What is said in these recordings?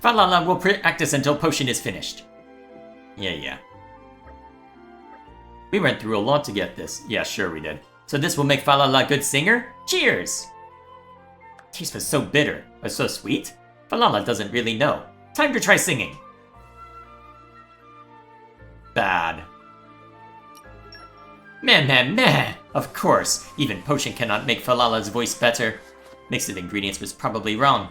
Falala will practice until potion is finished. Yeah. We went through a lot to get this. Yeah, sure we did. So this will make Falala a good singer? Cheers! Taste was so bitter, but so sweet. Falala doesn't really know. Time to try singing. Bad. Meh. Of course, even potion cannot make Falala's voice better. Mix of ingredients was probably wrong.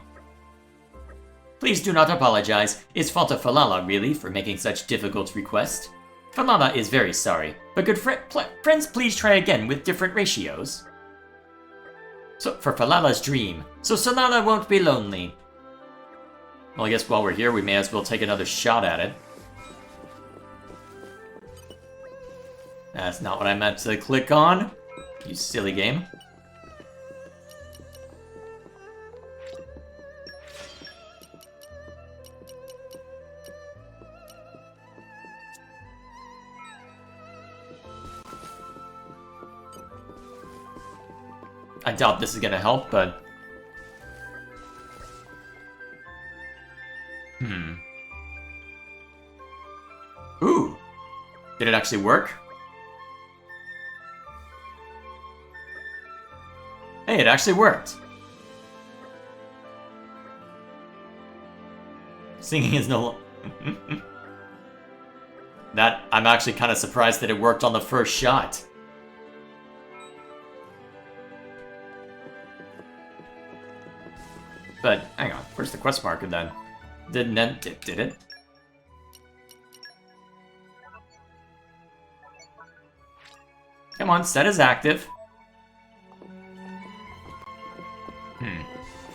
Please do not apologize. It's fault of Falala, really, for making such difficult request. Falala is very sorry, but good friends please try again with different ratios. So, for Falala's dream, so Falala won't be lonely. Well, I guess while we're here, we may as well take another shot at it. That's not what I meant to click on. You silly game. I doubt this is gonna help, but... Ooh! Did it actually work? Hey, it actually worked! Singing is no... I'm actually kind of surprised that it worked on the first shot. But, hang on, where's the quest marker then? Did it? Come on, set as active.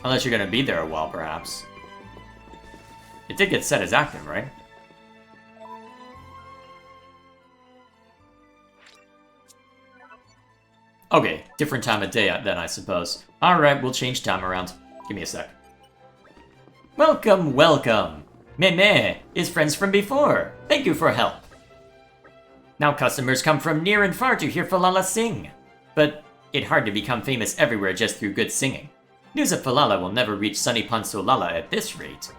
Unless you're gonna be there a while, perhaps. It did get set as active, right? Okay, different time of day then, I suppose. Alright, we'll change time around. Give me a sec. Welcome! Meh is friends from before. Thank you for help. Now customers come from near and far to hear Falala sing. But it's hard to become famous everywhere just through good singing. News of Falala will never reach Sunny Solala at this rate.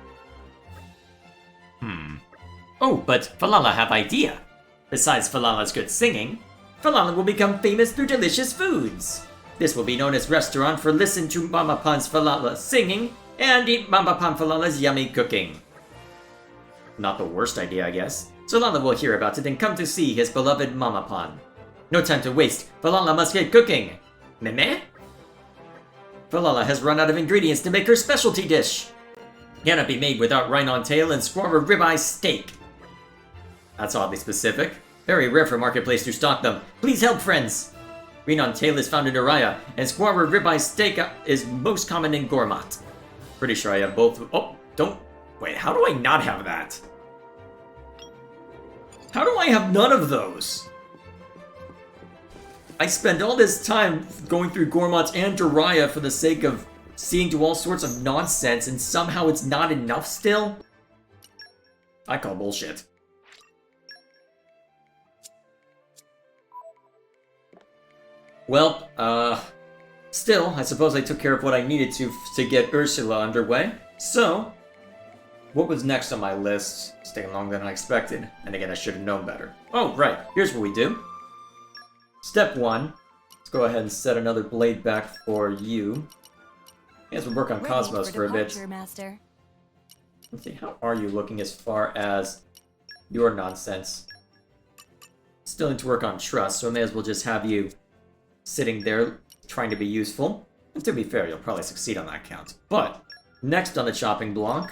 Oh, but Falala have idea. Besides Falala's good singing, Falala will become famous through delicious foods. This will be known as restaurant for listen to Mama Pan's Falala singing and eat Mama Pan Falala's yummy cooking. Not the worst idea, I guess. Falala will hear about it and come to see his beloved Mama Pan. No time to waste. Falala must get cooking. Meh? Falala has run out of ingredients to make her specialty dish. Cannot be made without rhino tail and squirrel ribeye steak. That's oddly specific. Very rare for Marketplace to stock them. Please help, friends! Rhino tail is found in Araya, and squirrel ribeye steak is most common in Gourmet. Pretty sure I have both. Oh, don't. Wait, how do I not have that? How do I have none of those? I spend all this time going through Gourmet and Doraya for the sake of seeing to all sorts of nonsense, and somehow it's not enough still? I call bullshit. Well, still, I suppose I took care of what I needed to get Ursula underway. So, what was next on my list? It's taking longer than I expected, and again, I should have known better. Oh, right, here's what we do. Step 1, let's go ahead and set another blade back for you. Yes, we'll work on Cosmos for a bit. Master. Let's see, how are you looking as far as your nonsense? Still need to work on trust, so I may as well just have you sitting there trying to be useful. And to be fair, you'll probably succeed on that count. But, next on the chopping block...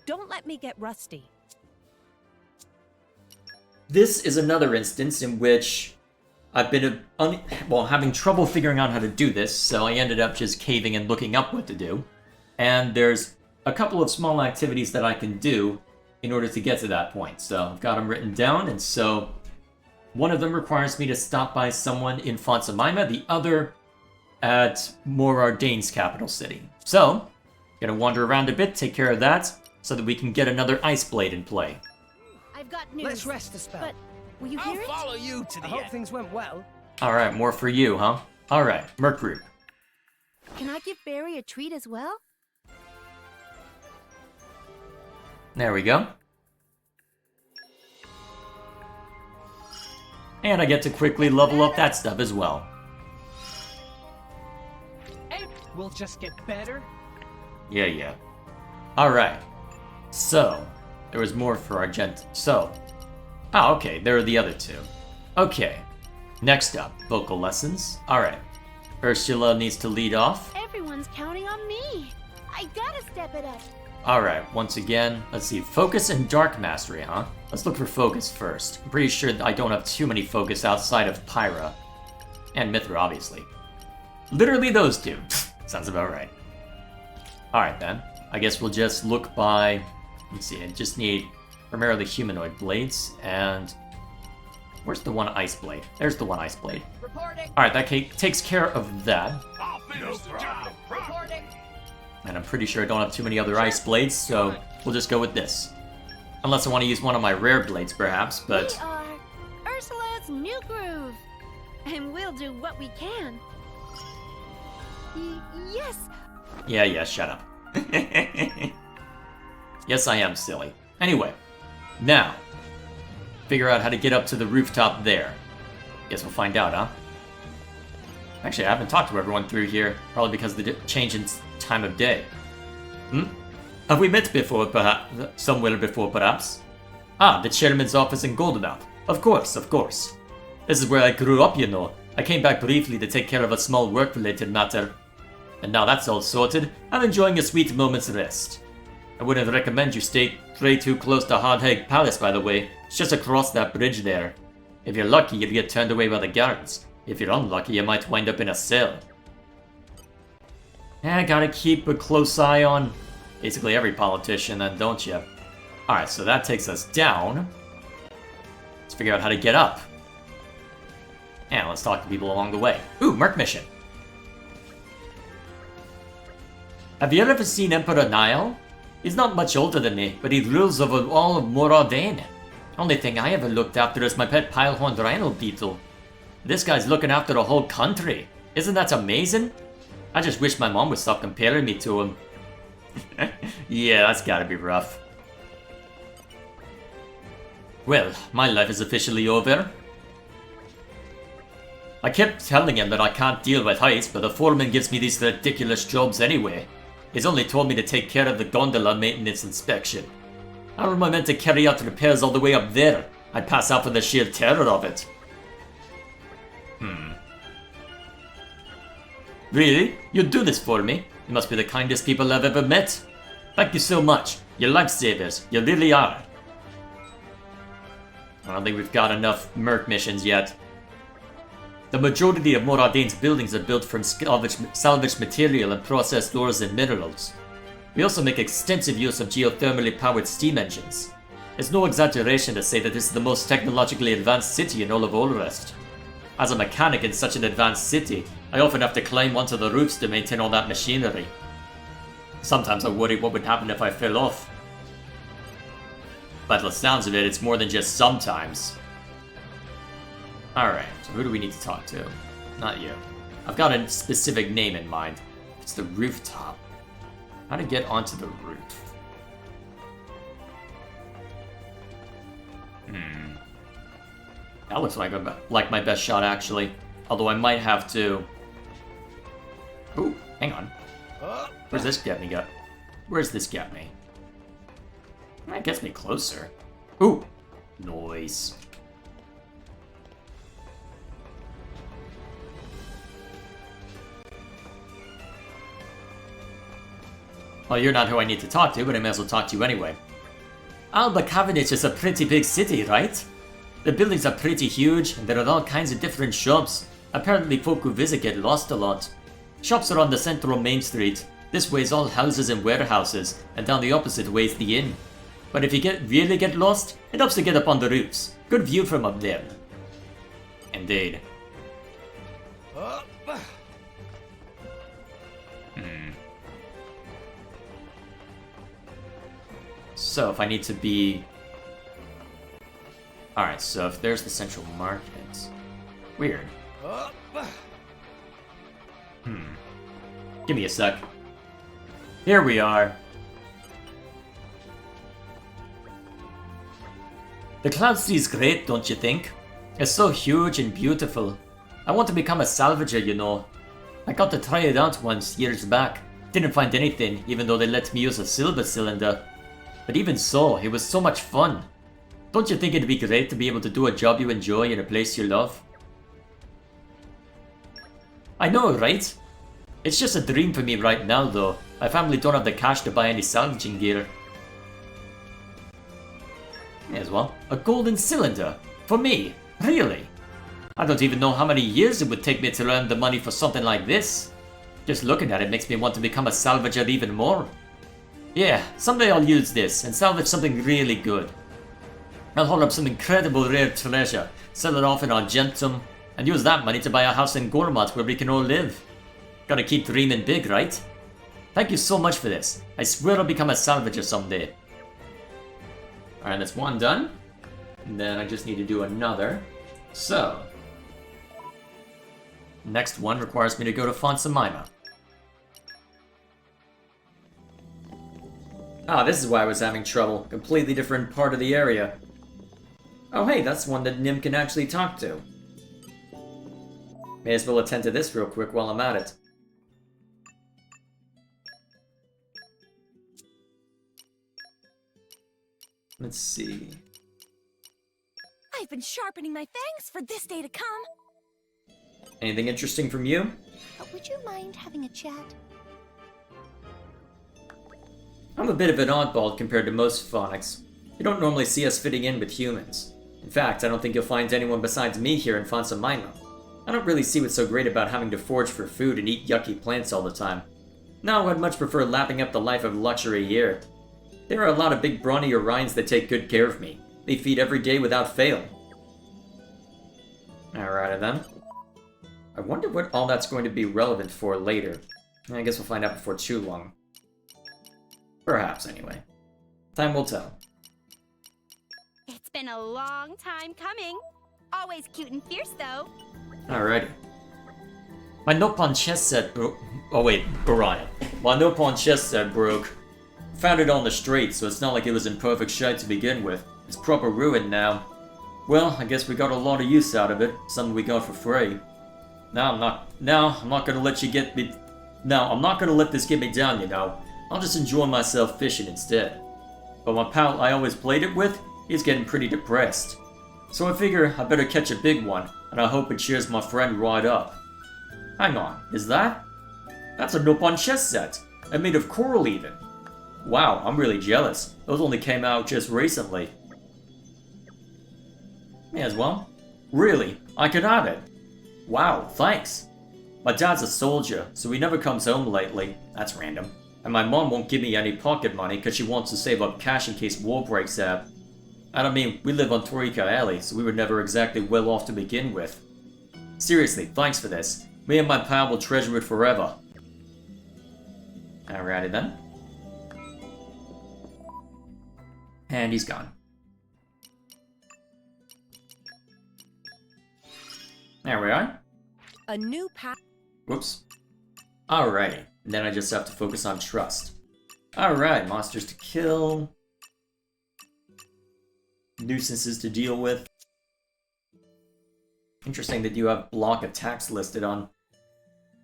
Don't let me get rusty. This is another instance in which I've been having trouble figuring out how to do this, so I ended up just caving and looking up what to do. And there's a couple of small activities that I can do in order to get to that point. So I've got them written down, and so one of them requires me to stop by someone in Fonsamima, the other at Morardane's capital city. So, gonna wander around a bit, take care of that, so that we can get another Ice Blade in play. I've got news. Let's rest a spell. But will you hear it? I'll follow you to the I hope end. things went well. Alright, more for you, huh? Alright, Merc Group. Can I give Barry a treat as well? There we go. And I get to quickly level up that stuff as well. It will just get better. Yeah. Alright. So, there was more for Argent. Oh, okay, there are the other two. Okay. Next up, vocal lessons. Alright. Ursula needs to lead off. Everyone's counting on me. I gotta step it up. Alright, once again, let's see. Focus and Dark Mastery, huh? Let's look for focus first. I'm pretty sure I don't have too many focus outside of Pyra. And Mithra, obviously. Literally those two. Sounds about right. Alright then. I guess we'll just look by... Let's see, I just need primarily humanoid blades, and... Where's the one ice blade? There's the one ice blade. Alright, that takes care of that. And I'm pretty sure I don't have too many other ice blades, so we'll just go with this. Unless I want to use one of my rare blades, perhaps, but... We are Ursula's new groove. And we'll do what we can. Yes. Yeah, shut up. Yes, I am silly. Anyway, now, figure out how to get up to the rooftop there. Guess we'll find out, huh? Actually, I haven't talked to everyone through here, probably because of the change in time of day. Have we met before, perhaps? Somewhere before, perhaps? Ah, the chairman's office in Goldenmouth. Of course. This is where I grew up, you know. I came back briefly to take care of a small work-related matter. And now that's all sorted, I'm enjoying a sweet moment's rest. I wouldn't recommend you stay too close to Hardheg Palace, by the way. It's just across that bridge there. If you're lucky, you'll get turned away by the guards. If you're unlucky, you might wind up in a cell. I gotta keep a close eye on basically every politician then, don't you? Alright, so that takes us down. Let's figure out how to get up. And let's talk to people along the way. Ooh, Merc mission. Have you ever seen Emperor Niall? He's not much older than me, but he rules over all of Moradane. Only thing I ever looked after is my pet pile-horned rhino beetle. This guy's looking after a whole country. Isn't that amazing? I just wish my mom would stop comparing me to him. Yeah, that's gotta be rough. Well, my life is officially over. I kept telling him that I can't deal with heights, but the foreman gives me these ridiculous jobs anyway. He's only told me to take care of the gondola maintenance inspection. How am I meant to carry out repairs all the way up there? I'd pass out from the sheer terror of it. Really? You'd do this for me? You must be the kindest people I've ever met. Thank you so much. You're lifesavers. You really are. I don't think we've got enough Merc missions yet. The majority of Moradane's buildings are built from salvaged material and processed ores and minerals. We also make extensive use of geothermally powered steam engines. It's no exaggeration to say that this is the most technologically advanced city in all of Olrest. As a mechanic in such an advanced city, I often have to climb onto the roofs to maintain all that machinery. Sometimes I worry what would happen if I fell off. By the sounds of it, it's more than just sometimes. Alright, so who do we need to talk to? Not you. I've got a specific name in mind. It's the rooftop. How to get onto the roof? That looks like my best shot, actually. Although I might have to... Ooh, hang on. Where's this get me? Where's this get me? That gets me closer. Ooh, noise. Well, you're not who I need to talk to, but I may as well talk to you anyway. Alba Cavendish is a pretty big city, right? The buildings are pretty huge, and there are all kinds of different shops. Apparently folk who visit get lost a lot. Shops are on the central main street. This way is all houses and warehouses, and down the opposite way is the inn. But if you really get lost, it helps to get up on the roofs. Good view from up there. Indeed. So, if I need to be... Alright, so if there's the central market... Weird. Give me a sec. Here we are. The Cloud Sea is great, don't you think? It's so huge and beautiful. I want to become a salvager, you know. I got to try it out once, years back. Didn't find anything, even though they let me use a silver cylinder. But even so, it was so much fun. Don't you think it'd be great to be able to do a job you enjoy in a place you love? I know, right? It's just a dream for me right now, though. My family don't have the cash to buy any salvaging gear. May as well. A golden cylinder? For me? Really? I don't even know how many years it would take me to earn the money for something like this. Just looking at it makes me want to become a salvager even more. Yeah, someday I'll use this and salvage something really good. I'll hold up some incredible rare treasure, sell it off in Argentum, and use that money to buy a house in Gormat where we can all live. Gotta keep dreaming big, right? Thank you so much for this. I swear I'll become a salvager someday. Alright, that's one done. And then I just need to do another. So, next one requires me to go to Fonsamima. Ah, this is why I was having trouble. Completely different part of the area. Oh hey, that's one that Nim can actually talk to. May as well attend to this real quick while I'm at it. Let's see. I've been sharpening my fangs for this day to come. Anything interesting from you? Would you mind having a chat? I'm a bit of an oddball compared to most phonics. You don't normally see us fitting in with humans. In fact, I don't think you'll find anyone besides me here in Fonsamima. I don't really see what's so great about having to forage for food and eat yucky plants all the time. No, I'd much prefer lapping up the life of luxury here. There are a lot of big brawny Orions that take good care of me. They feed every day without fail. Alrighty then. I wonder what all that's going to be relevant for later. I guess we'll find out before too long. Perhaps, anyway. Time will tell. It's been a long time coming. Always cute and fierce, though. Alrighty. My Nopon chess set broke. Oh wait, Orion. My Nopon chess set broke. Found it on the street, so it's not like it was in perfect shape to begin with. It's proper ruined now. Well, I guess we got a lot of use out of it. Something we got for free. I'm not gonna let you get me. No, I'm not gonna let this get me down, you know. I'll just enjoy myself fishing instead. But my pal I always played it with, he's getting pretty depressed. So I figure I better catch a big one, and I hope it cheers my friend right up. Hang on, is that? That's a Nopon chess set, and made of coral even. Wow, I'm really jealous. Those only came out just recently. May as well. Really, I could have it. Wow, thanks. My dad's a soldier, so he never comes home lately. That's random. And my mom won't give me any pocket money because she wants to save up cash in case war breaks out. I mean, we live on Torika Alley, so we were never exactly well off to begin with. Seriously, thanks for this. Me and my pal will treasure it forever. Alrighty then. And he's gone. There we are. A new path. Whoops. Alrighty. Then I just have to focus on trust. Alright, monsters to kill. Nuisances to deal with. Interesting that you have block attacks listed on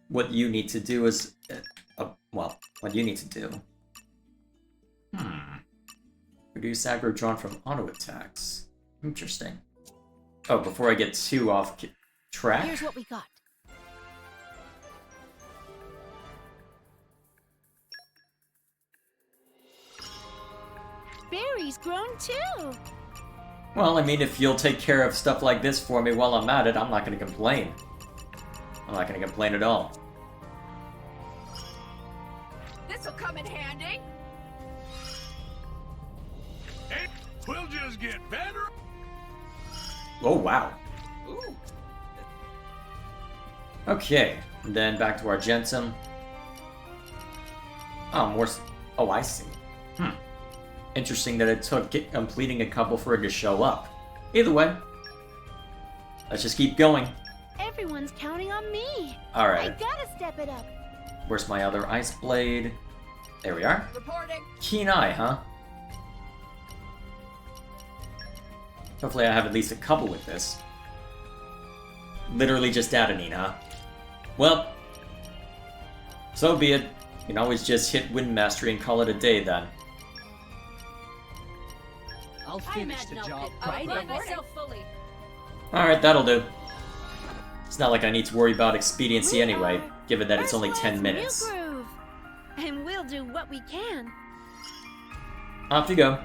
what you need to do as... well, what you need to do. Reduce aggro drawn from auto attacks. Interesting. Oh, before I get too off track. Here's what we got. Berry's grown too. Well, I mean, if you'll take care of stuff like this for me while I'm at it, I'm not going to complain. I'm not going to complain at all. This'll come in handy. It will just get better. Oh, wow. Ooh. Okay, and then back to Argentum. Oh, more... Oh, I see. Interesting that it took completing a couple for it to show up. Either way, let's just keep going. Everyone's counting on me. Alright. I gotta step it up. Where's my other ice blade? There we are. Reporting. Keen eye, huh? Hopefully I have at least a couple with this. Literally just Adenine, huh? Well, so be it. You can always just hit Wind Mastery and call it a day then. I'll finish the job properly. Alright, that'll do. It's not like I need to worry about expediency anyway, given that it's only 10 minutes. Groove. And we'll do what we can. Off you go.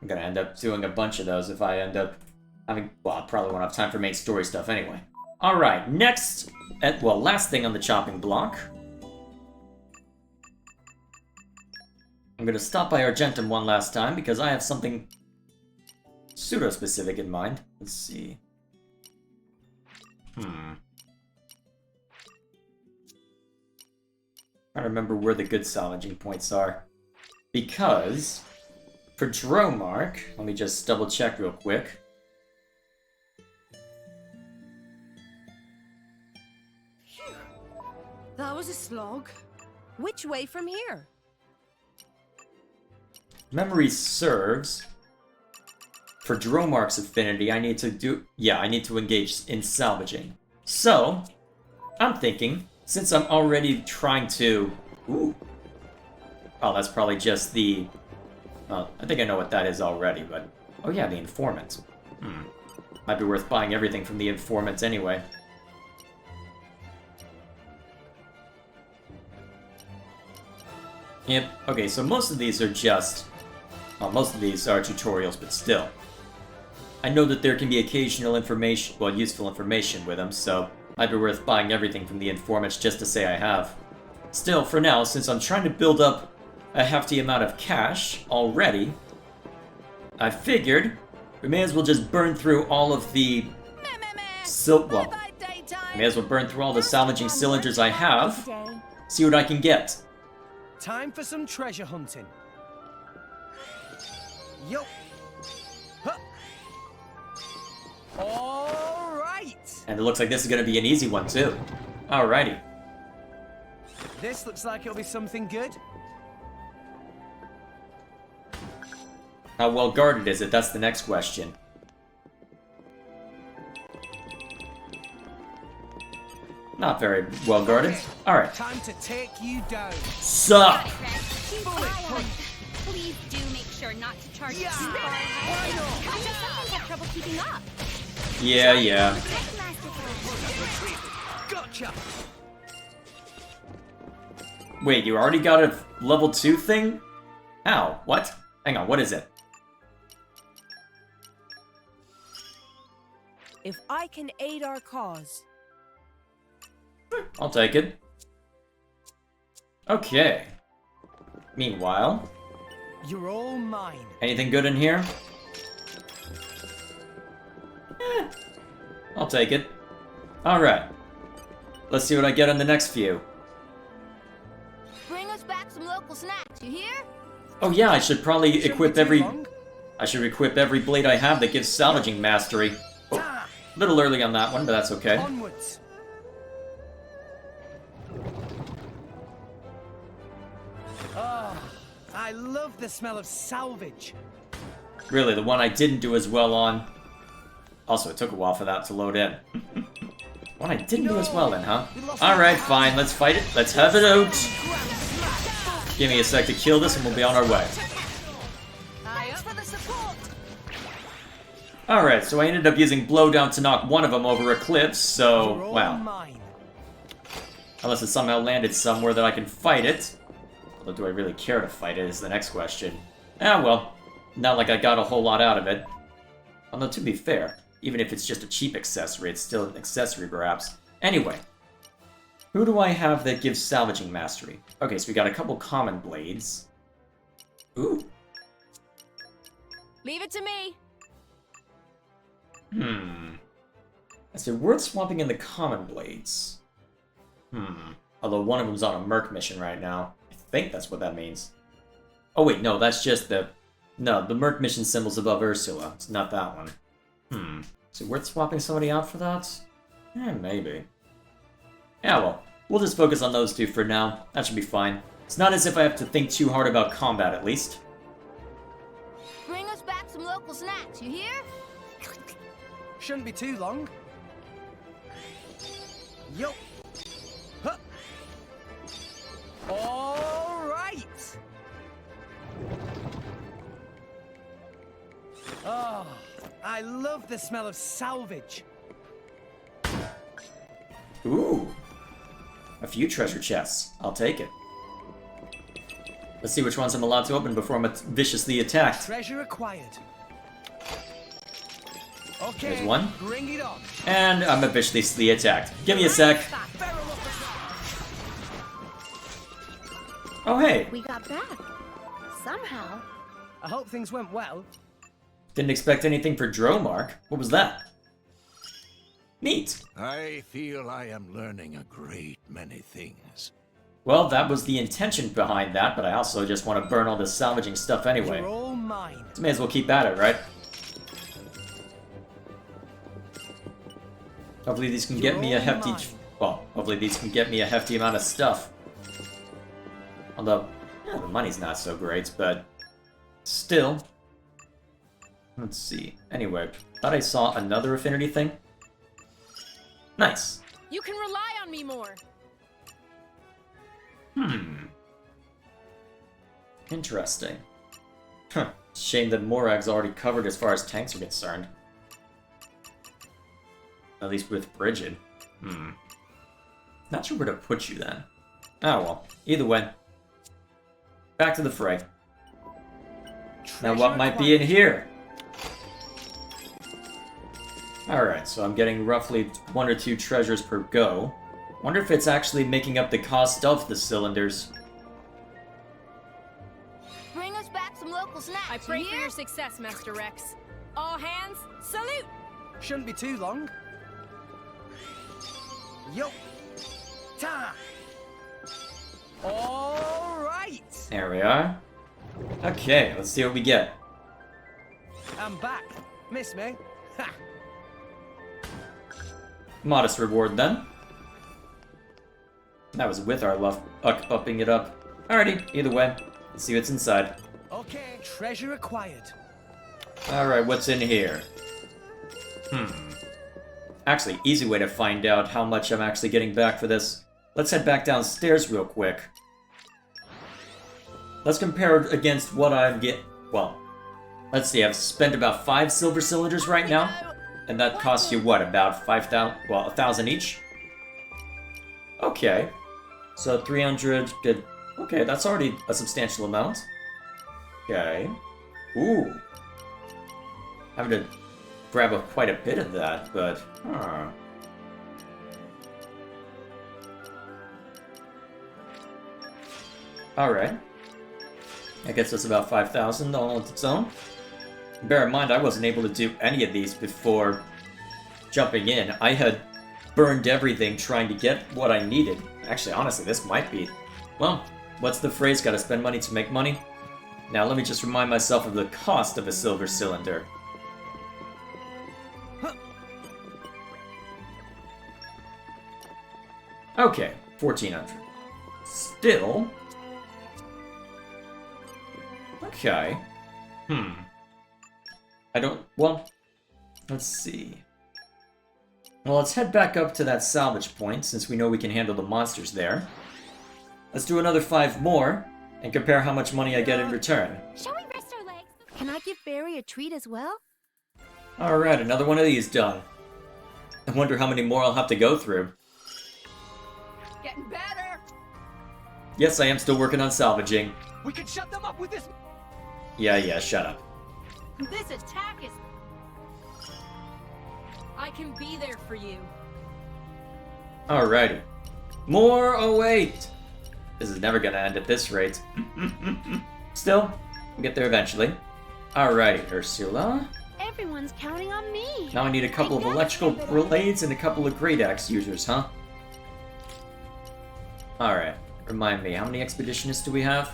I'm gonna end up doing a bunch of those if I end up having... Well, I probably won't have time for main story stuff anyway. Alright, next... Well, last thing on the chopping block. I'm gonna stop by Argentum one last time because I have something pseudo-specific in mind. Let's see. Trying to remember where the good salvaging points are. Because... For Dromark, let me just double check real quick. That was a slog. Which way from here? Memory serves. For Dromark's affinity, I need to do... Yeah, I need to engage in salvaging. So, I'm thinking, since I'm already trying to... Ooh. Oh, that's probably just the... I think I know what that is already, but... Oh yeah, the informant. Might be worth buying everything from the informant anyway. Yep, okay, so most of these are just... Well, most of these are tutorials, but still. I know that there can be occasional information, well, useful information with them, so might be worth buying everything from the informants just to say I have. Still, for now, since I'm trying to build up a hefty amount of cash already, I figured we may as well just burn through all of the... Well, may as well burn through all the salvaging cylinders I have, see what I can get. Time for some treasure hunting. Yo. Huh. All right. And it looks like this is going to be an easy one too. Alrighty. This looks like it'll be something good. How well guarded is it? That's the next question. Not very well guarded. Alright. Time to take you down. Sup! Please do make sure not to charge Yeah. too far ahead. I just sometimes have trouble keeping up. Yeah. Gotcha. Wait, you already got a level 2 thing? How? What? Hang on, what is it? If I can aid our cause. I'll take it. Okay. Meanwhile, You're all mine. anything good in here? I'll take it. Alright. Let's see what I get on the next few. Bring us back some local snacks, you hear? Oh yeah, I should probably Shouldn't equip be too every... long. I should equip every blade I have that gives salvaging mastery. Oh, Ah, a little early on that one, but that's okay. onwards. Oh, I love the smell of salvage. Really, the one I didn't do as well on... Also, it took a while for that to load in. One I didn't do as well in, huh? Alright, fine, let's fight it. Let's have it out. Give me a sec to kill this and we'll be on our way. Thanks for the support. Alright, so I ended up using Blowdown to knock one of them over a cliff, You're so... all Wow. mine. Unless it somehow landed somewhere that I can fight it. Although, do I really care to fight it is the next question. Ah, well. Not like I got a whole lot out of it. Although, to be fair, even if it's just a cheap accessory, it's still an accessory, perhaps. Anyway. Who do I have that gives salvaging mastery? Okay, so we got a couple common blades. Ooh. Leave it to me. Is it worth swapping in the common blades? Although one of them's on a Merc mission right now. I think that's what that means. Oh wait, no, that's just the... No, the Merc mission symbol's above Ursula. It's not that one. Is it worth swapping somebody out for that? Maybe. Yeah, well, we'll just focus on those two for now. That should be fine. It's not as if I have to think too hard about combat, at least. Bring us back some local snacks, you hear? Shouldn't be too long. Yo. Huh. All right. Oh, I love the smell of salvage. Ooh. A few treasure chests. I'll take it. Let's see which ones I'm allowed to open before I'm viciously attacked. Treasure acquired. Okay, There's one. bring it on. And I'm viciously attacked. Give me a sec. Oh, hey. We got back. Somehow. I hope things went well. Didn't expect anything for Dromark. What was that? Neat. I feel I am learning a great many things. Well, that was the intention behind that, but I also just want to burn all this salvaging stuff anyway. You're all mine. So may as well keep at it, right? Hopefully these can get me a hefty... Well, hopefully these can get me a hefty amount of stuff. Although, yeah, the money's not so great, but... Still. Let's see. Anyway, thought I saw another affinity thing. Nice. You can rely on me more. Interesting. Huh. Shame that Morag's already covered as far as tanks are concerned. At least with Bridget. Not sure where to put you then. Oh well. Either way. Back to the fray. Now what might be in here? Alright, so I'm getting roughly 1 or 2 treasures per go. Wonder if it's actually making up the cost of the cylinders. Bring us back some local snacks, I pray you for hear? your success, Master Rex. All hands, salute! Shouldn't be too long. Yo. Ta. All right. There we are. Okay, let's see what we get. I'm back. Miss me? Ha. Modest reward then. That was with our love upping it up. Alrighty, either way, let's see what's inside. Okay, treasure acquired. Alright, what's in here? Actually, easy way to find out how much I'm actually getting back for this. Let's head back downstairs real quick. Let's compare it against what I get. Well, let's see, I've spent about 5 silver cylinders right now. And that costs you what, about 5,000, well, 1,000 each? Okay. So 300, good. Okay, that's already a substantial amount. Okay. Ooh. Having to grab up quite a bit of that, but, huh. Alright. I guess that's about 5,000 all on its own. Bear in mind, I wasn't able to do any of these before jumping in. I had burned everything trying to get what I needed. Actually, honestly, this might be... Well, what's the phrase? Gotta spend money to make money? Now, let me just remind myself of the cost of a silver cylinder. Okay, 1,400. Still... Okay. I don't... Well, let's see. Well, let's head back up to that salvage point, since we know we can handle the monsters there. Let's do another 5 more, and compare how much money I get in return. Shall we rest our legs? Can I give Barry a treat as well? Alright, another one of these done. I wonder how many more I'll have to go through. Getting better. Yes, I am still working on salvaging. We can shut them up with this. Yeah, shut up. This attack is... I can be there for you. Alrighty. More? Oh wait! This is never gonna end at this rate. Still, we'll get there eventually. Alrighty, Ursula. Everyone's counting on me. Now I need a couple of electrical blades and a couple of great axe users, huh? Alright, remind me, how many expeditionists do we have?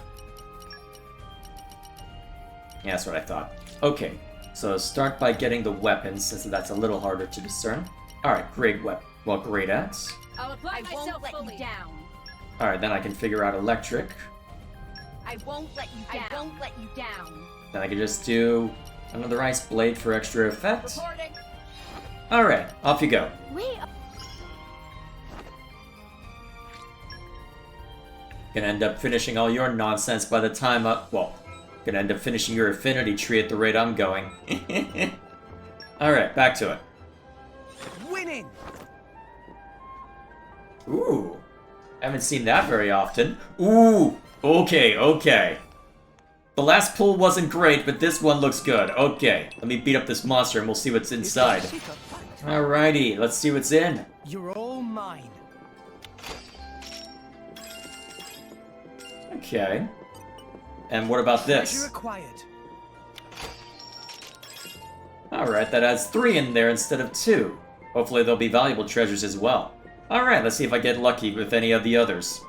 Yeah, that's what I thought. Okay, so start by getting the weapons, since that's a little harder to discern. Alright, great weapon. Well, great axe. I'll apply I myself won't let fully. you down. Alright, then I can figure out electric. I won't let you down. I won't let you down. Then I can just do another ice blade for extra effect. Reporting. Alright, off you go. Wait, Gonna end up finishing all your nonsense by the time well, gonna end up finishing your affinity tree at the rate I'm going. Alright, back to it. Winning! Ooh. Haven't seen that very often. Ooh. Okay, okay. The last pull wasn't great, but this one looks good. Okay, let me beat up this monster and we'll see what's inside. Alrighty, let's see what's in. You're all mine. Okay. And what about Treasure this? acquired. Alright, that adds 3 in there instead of 2. Hopefully there'll be valuable treasures as well. Alright, let's see if I get lucky with any of the others.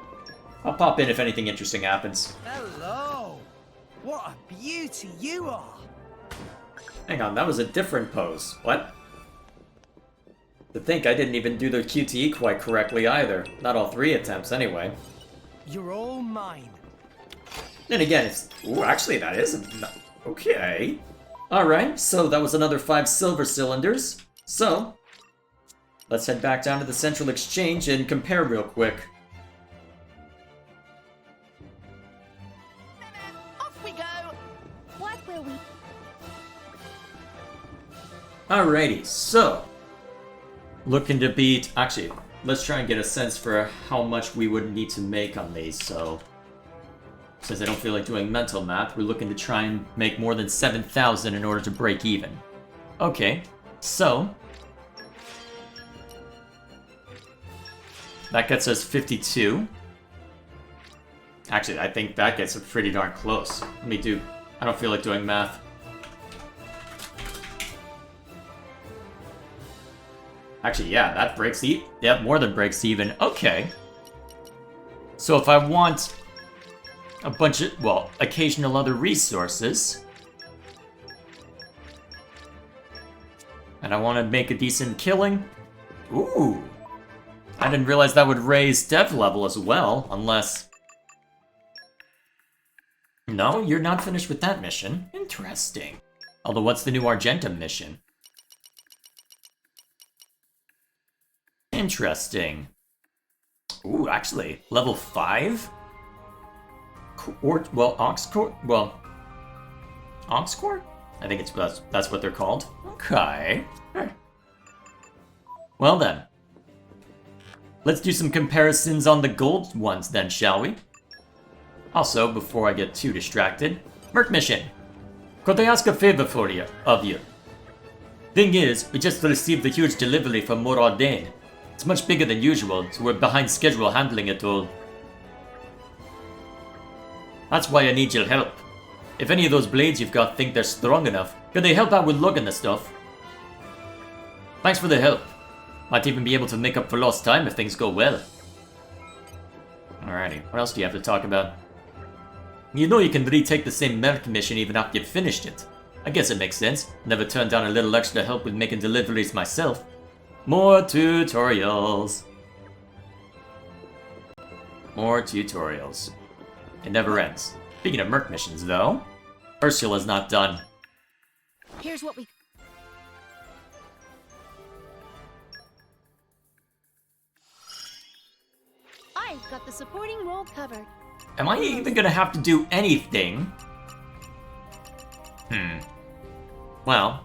I'll pop in if anything interesting happens. Hello! What a beauty you are! Hang on, that was a different pose. What? To think I didn't even do the QTE quite correctly either. Not all 3 attempts, anyway. You're all mine. Then again, it's... Ooh, actually, that isn't... Okay. Alright, so that was another 5 silver cylinders. So, let's head back down to the central exchange and compare real quick. Off we go. what will we... Alrighty, so... Looking to beat... Actually, let's try and get a sense for how much we would need to make on these, so... Since I don't feel like doing mental math, we're looking to try and make more than 7,000 in order to break even. Okay, so... That gets us 52. Actually, I think that gets us pretty darn close. Let me do... I don't feel like doing math. Actually, yeah, that breaks even. Yep, more than breaks even. Okay. So if I want a bunch of, well, occasional other resources, and I want to make a decent killing, ooh. I didn't realize that would raise dev level as well, unless... No, you're not finished with that mission. Interesting. Although, what's the new Argentum mission? Interesting. Ooh, actually, level 5? Oxcore? Well, Oxcore? I think that's what they're called. Okay. Well then. Let's do some comparisons on the gold ones then, shall we? Also, before I get too distracted, Merc mission. Could I ask a favor of you? Thing is, we just received a huge delivery from Moradin. It's much bigger than usual, so we're behind schedule handling it all. That's why I need your help. If any of those blades you've got think they're strong enough, could they help out with lugging the stuff? Thanks for the help. Might even be able to make up for lost time if things go well. Alrighty, what else do you have to talk about? You know you can retake the same Merc mission even after you've finished it. I guess it makes sense. Never turned down a little extra help with making deliveries myself. More tutorials. More tutorials. It never ends. Speaking of Merc missions, though, Ursula's not done. Here's what we... I've got the supporting role covered. Am I even gonna have to do anything? Well,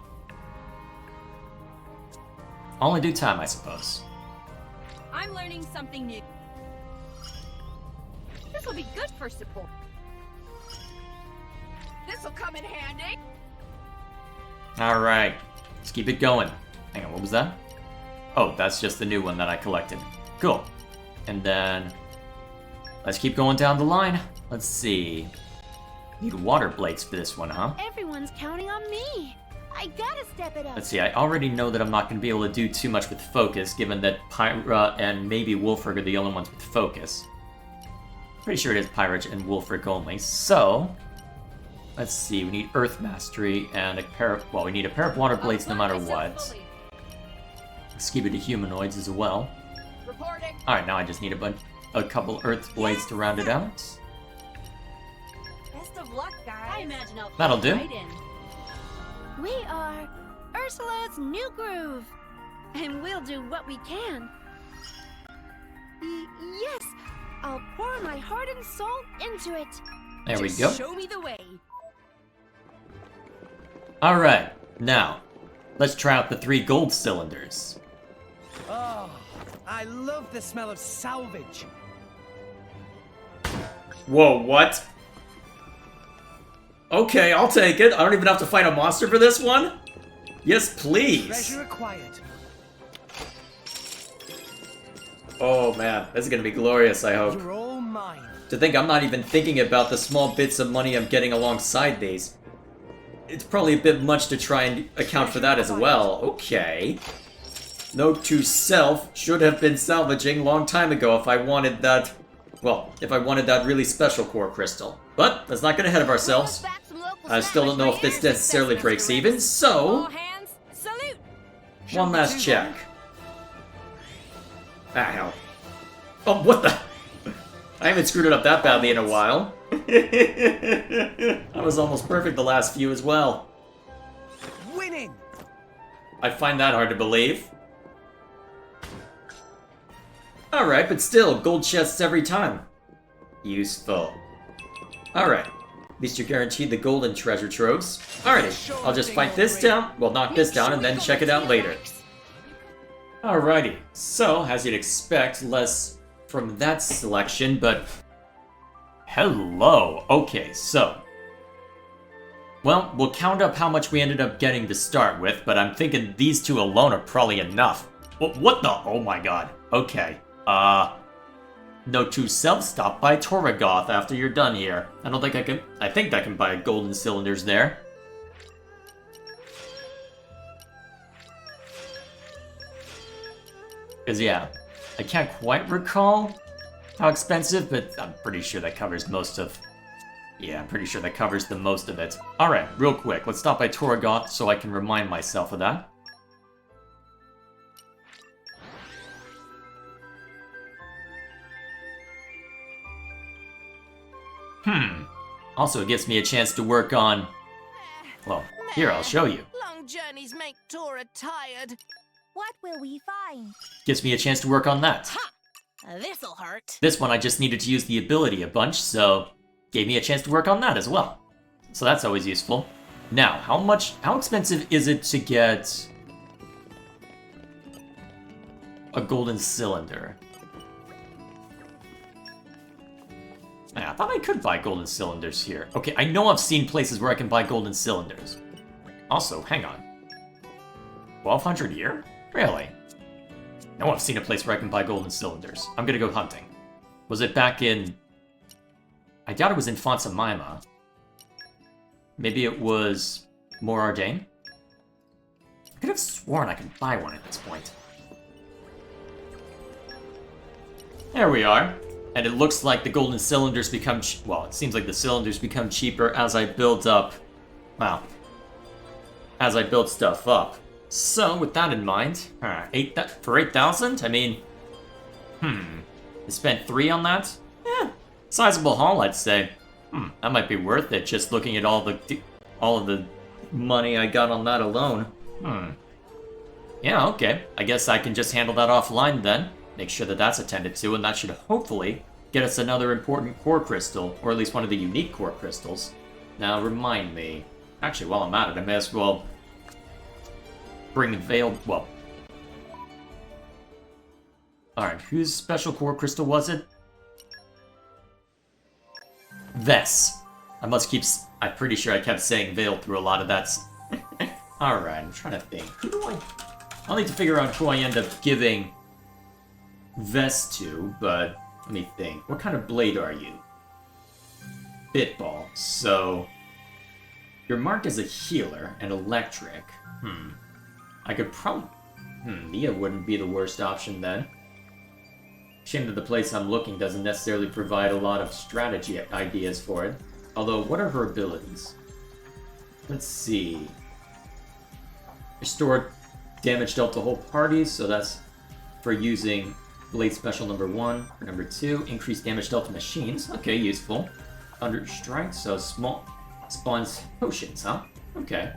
I'll only do time, I suppose. I'm learning something new. This will be good for support. This'll come in handy. Alright, let's keep it going. Hang on, what was that? Oh, that's just the new one that I collected. Cool. And then, let's keep going down the line. Let's see. Need water blades for this one, huh? Everyone's counting on me. I gotta step it up. Let's see, I already know that I'm not going to be able to do too much with focus, given that Pyra and maybe Wolfric are the only ones with focus. Pretty sure it is Pyra and Wolfric only, so... Let's see, we need Earth Mastery and a pair of... Well, we need a pair of water blades no matter what. Skibidi humanoids as well. Reporting. Alright, now I just need a couple earth blades to round it out. Best of luck, guys. I imagine I'll That'll fit do. right in. We are Ursula's new groove, and we'll do what we can. Yes, I'll pour my heart and soul into it. There we Just go. Show me the way. Alright, now, let's try out the 3 gold cylinders. Oh, I love the smell of salvage. Whoa, what? Okay, I'll take it. I don't even have to fight a monster for this one? Yes, please. Treasure acquired. Oh man, this is gonna be glorious, I hope. You're all mine. To think I'm not even thinking about the small bits of money I'm getting alongside these. It's probably a bit much to try and account for that as well. Okay. Note to self, should have been salvaging long time ago if I wanted that... Well, if I wanted that really special core crystal. But, let's not get ahead of ourselves. Bring us back some local I still don't know if this necessarily breaks even, All so... hands, salute. One last check. Ah, hell. Oh, what the... I haven't screwed it up that badly in a while. I was almost perfect the last few as well. Winning. I find that hard to believe. Alright, but still, gold chests every time. Useful. Alright. At least you're guaranteed the golden treasure troves. Alrighty, I'll just fight this down, well, knock this down, and then check it out later. Alrighty, so, as you'd expect, less from that selection, but... Hello! Okay, so... Well, we'll count up how much we ended up getting to start with, but I'm thinking these 2 alone are probably enough. What the? Oh my god. Okay. Note to self, stop by Torrigoth after you're done here. I don't think I can... I think I can buy golden cylinders there. Because, yeah, I can't quite recall how expensive, but I'm pretty sure that covers most of... Yeah, I'm pretty sure that covers the most of it. Alright, real quick, let's stop by Torrigoth so I can remind myself of that. Also, it gives me a chance to work on... Well, here, I'll show you. Long journeys make Tora tired. What will we find? Gives me a chance to work on that. This'll hurt. This one I just needed to use the ability a bunch, so... Gave me a chance to work on that as well. So that's always useful. Now, how expensive is it to get... a golden cylinder? I thought I could buy golden cylinders here. Okay, I know I've seen places where I can buy golden cylinders. Also, hang on. 1,200 here? Really? No, I've seen a place where I can buy golden cylinders. I'm gonna go hunting. Was it back in... I doubt it was in Fonsamima. Maybe it was... Morardane? I could have sworn I could buy one at this point. There we are. And it looks like the golden cylinders become... Well, it seems like the cylinders become cheaper as I build up... Well... As I build stuff up. So, with that in mind... for 8,000? I mean... I spent 3 on that? Sizable haul, I'd say. That might be worth it, just looking at all of the money I got on that alone. Yeah, okay. I guess I can just handle that offline then. Make sure that that's attended to, and that should hopefully get us another important core crystal, or at least one of the unique core crystals. Now, remind me. Actually, while I'm at it, I may as well bring Veiled... Well... Alright, whose special core crystal was it? Vess. I'm pretty sure I kept saying Veil through a lot of that. Alright, I'm trying to think. I'll need to figure out who I end up giving Vess to, but let me think. What kind of blade are you? Bitball. So, your mark is a healer and electric. I could probably... Mia wouldn't be the worst option then. Shame that the place I'm looking doesn't necessarily provide a lot of strategy ideas for it. Although, what are her abilities? Let's see. Restore damage dealt to whole parties, so that's for using Blade Special number 1. For number 2, increased damage dealt to machines. Okay, useful. Thunder Strike, so small spawns potions, huh? Okay.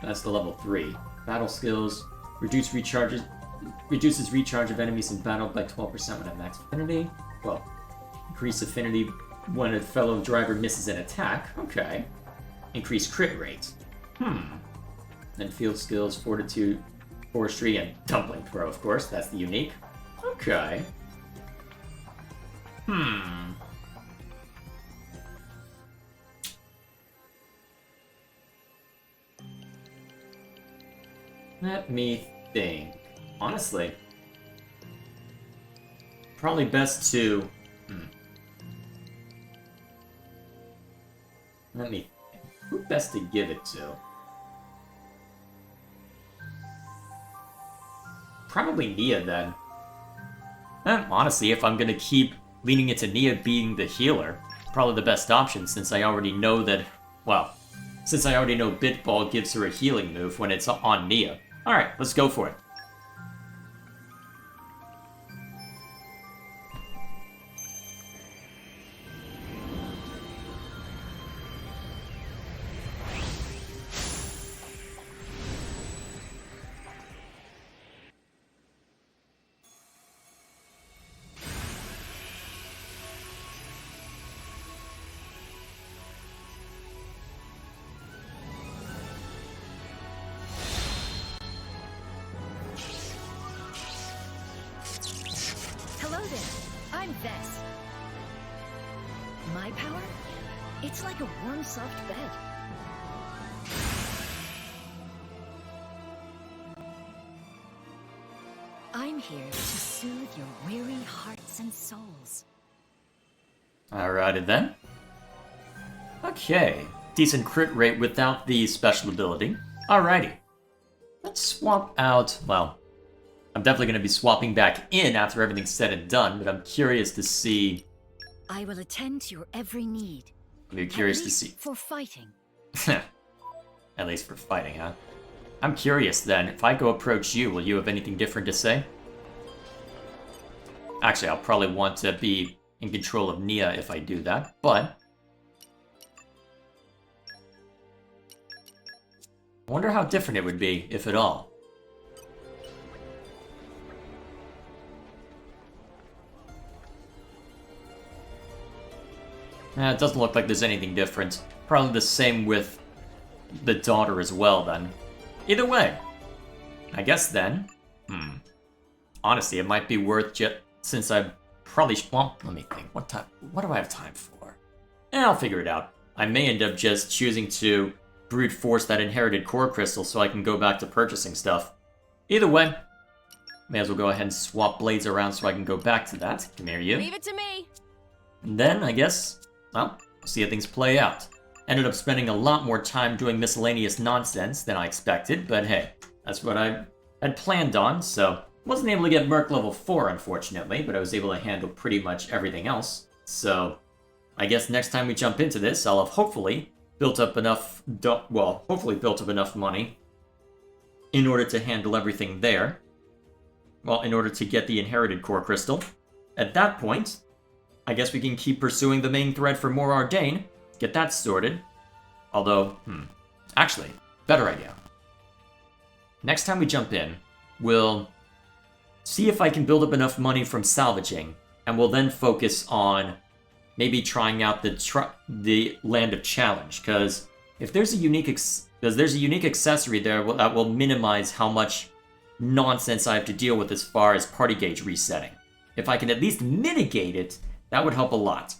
That's the level 3. Battle skills, reduces recharge of enemies in battle by 12% when at max affinity. Well, increase affinity when a fellow driver misses an attack. Okay. Increase crit rate. Then field skills, fortitude, forestry, and tumbling throw, of course. That's the unique. Okay. Let me think. Honestly, probably best to... Let me think. Who best to give it to? Probably Nia, then. Honestly, if I'm gonna keep leaning into Nia being the healer, probably the best option since I already know that... Well, since I already know Bitball gives her a healing move when it's on Nia. Alright, let's go for it. Hello there, I'm Vess. My power? It's like a warm, soft bed. I'm here to soothe your weary hearts and souls. Alrighty then. Okay, decent crit rate without the special ability. Alrighty. Let's swap out, well, I'm definitely going to be swapping back in after everything's said and done, but I'm curious to see... I will attend to your every need. I'm curious to see... For fighting. At least for fighting, huh? I'm curious then, if I go approach you, will you have anything different to say? Actually, I'll probably want to be in control of Nia if I do that, but... I wonder how different it would be, if at all. It doesn't look like there's anything different. Probably the same with the daughter as well, then. Either way. I guess then... Honestly, it might be worth just... Since I probably... Well, let me think. What do I have time for? I'll figure it out. I may end up just choosing to brute force that inherited core crystal so I can go back to purchasing stuff. Either way, may as well go ahead and swap blades around so I can go back to that. Come here, you. Leave it to me. And then, I guess... Well, we'll see how things play out. Ended up spending a lot more time doing miscellaneous nonsense than I expected, but hey, that's what I had planned on, so... Wasn't able to get Merc level 4, unfortunately, but I was able to handle pretty much everything else. So, I guess next time we jump into this, I'll have hopefully built up enough... hopefully built up enough money in order to handle everything there. Well, in order to get the inherited core crystal. At that point... I guess we can keep pursuing the main thread for more Ardain, get that sorted. Although, actually, better idea. Next time we jump in, we'll see if I can build up enough money from salvaging, and we'll then focus on maybe trying out the Land of Challenge, because if there's a unique accessory there that will minimize how much nonsense I have to deal with as far as party gauge resetting. If I can at least mitigate it, that would help a lot.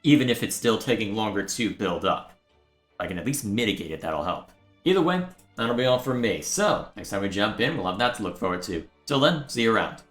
Even if it's still taking longer to build up. If I can at least mitigate it, that'll help. Either way, that'll be all from me. So, next time we jump in, we'll have that to look forward to. Till then, see you around.